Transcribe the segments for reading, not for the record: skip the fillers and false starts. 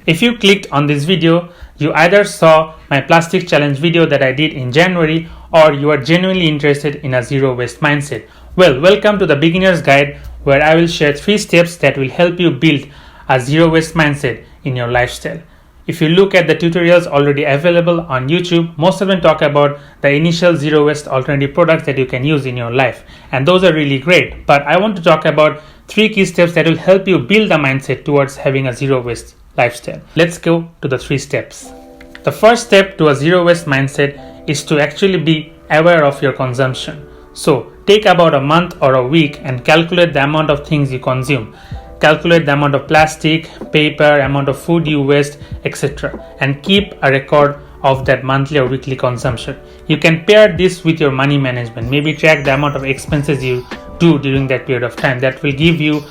If you clicked on this video, you either saw my plastic challenge video that I did in January, or you are genuinely interested in a zero waste mindset. Well, welcome to the beginner's guide, where I will share 3 steps that will help you build a zero waste mindset in your lifestyle. If you look at the tutorials already available on YouTube, most of them talk about the initial zero waste alternative products that you can use in your life, and those are really great. But I want to talk about 3 key steps that will help you build the mindset towards having a zero waste lifestyle. Let's go to the 3 steps. The first step to a zero waste mindset is to actually be aware of your consumption. So take about a month or a week and calculate the amount of things you consume. Calculate the amount of plastic, paper, amount of food you waste, etc. and keep a record of that monthly or weekly consumption. You can pair this with your money management. Maybe track the amount of expenses you do during that period of time. That will give you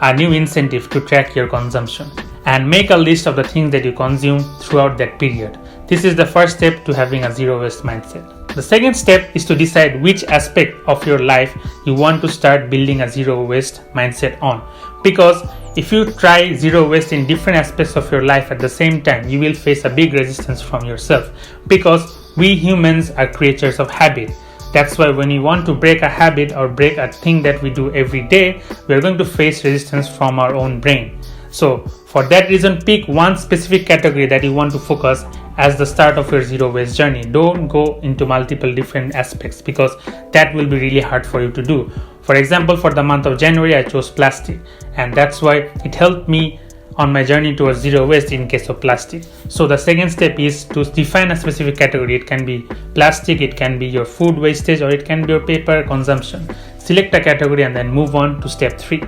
a new incentive to track your consumption. And make a list of the things that you consume throughout that period. This is the first step to having a zero waste mindset. The second step is to decide which aspect of your life you want to start building a zero waste mindset on. Because if you try zero waste in different aspects of your life at the same time, you will face a big resistance from yourself. Because we humans are creatures of habit. That's why when we want to break a habit or break a thing that we do every day, we are going to face resistance from our own brain. So for that reason, pick one specific category that you want to focus as the start of your zero waste journey. Don't go into multiple different aspects, because that will be really hard for you to do. For example, for the month of January, I chose plastic, and that's why it helped me on my journey towards zero waste in case of plastic. So the second step is to define a specific category. It can be plastic, it can be your food wastage, or it can be your paper consumption. Select a category and then move on to step 3.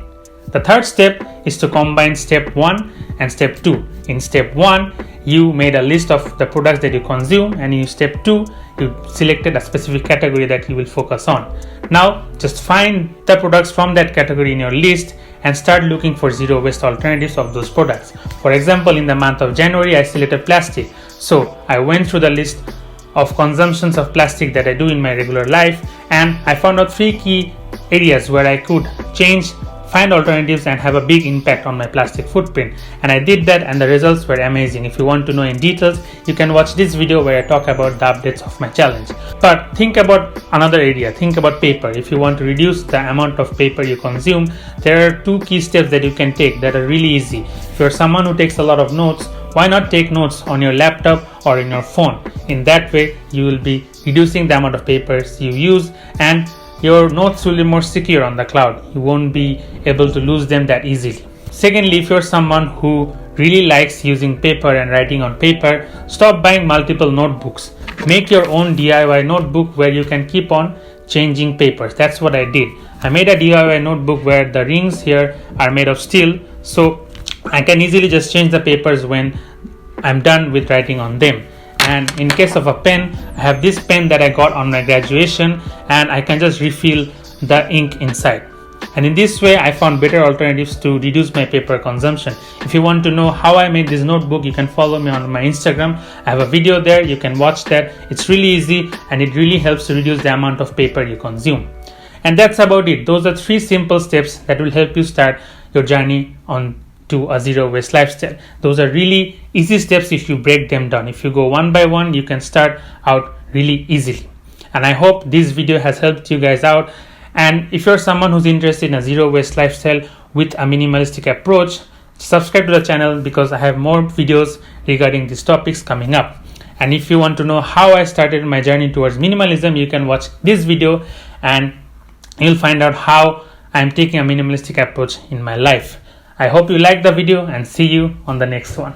The third step is to combine step 1 and step 2. In step 1, you made a list of the products that you consume, and in step 2, you selected a specific category that you will focus on. Now, just find the products from that category in your list and start looking for zero waste alternatives of those products. For example, in the month of January, I selected plastic. So I went through the list of consumptions of plastic that I do in my regular life, and I found out 3 key areas where I could find alternatives and have a big impact on my plastic footprint. And I did that, and the results were amazing. If you want to know in details, you can watch this video where I talk about the updates of my challenge. But think about another area. Think about paper. If you want to reduce the amount of paper you consume, there are 2 key steps that you can take that are really easy. If you're someone who takes a lot of notes, why not take notes on your laptop or in your phone? In that way, you will be reducing the amount of papers you use, and your notes will be more secure on the cloud. You won't be able to lose them that easily. Secondly, if you're someone who really likes using paper and writing on paper, stop buying multiple notebooks. Make your own DIY notebook where you can keep on changing papers. That's what I did. I made a DIY notebook where the rings here are made of steel, so I can easily just change the papers when I'm done with writing on them. And in case of a pen, I have this pen that I got on my graduation, and I can just refill the ink inside. And in this way, I found better alternatives to reduce my paper consumption. If you want to know how I made this notebook, you can follow me on my Instagram. I have a video there. You can watch that. It's really easy, and it really helps to reduce the amount of paper you consume. And that's about it. Those are 3 simple steps that will help you start your journey on to a zero waste lifestyle. Those are really easy steps if you break them down. If you go one by one, you can start out really easily. And I hope this video has helped you guys out. And if you're someone who's interested in a zero waste lifestyle with a minimalistic approach, subscribe to the channel, because I have more videos regarding these topics coming up. And if you want to know how I started my journey towards minimalism, you can watch this video and you'll find out how I'm taking a minimalistic approach in my life. I hope you liked the video, and see you on the next one.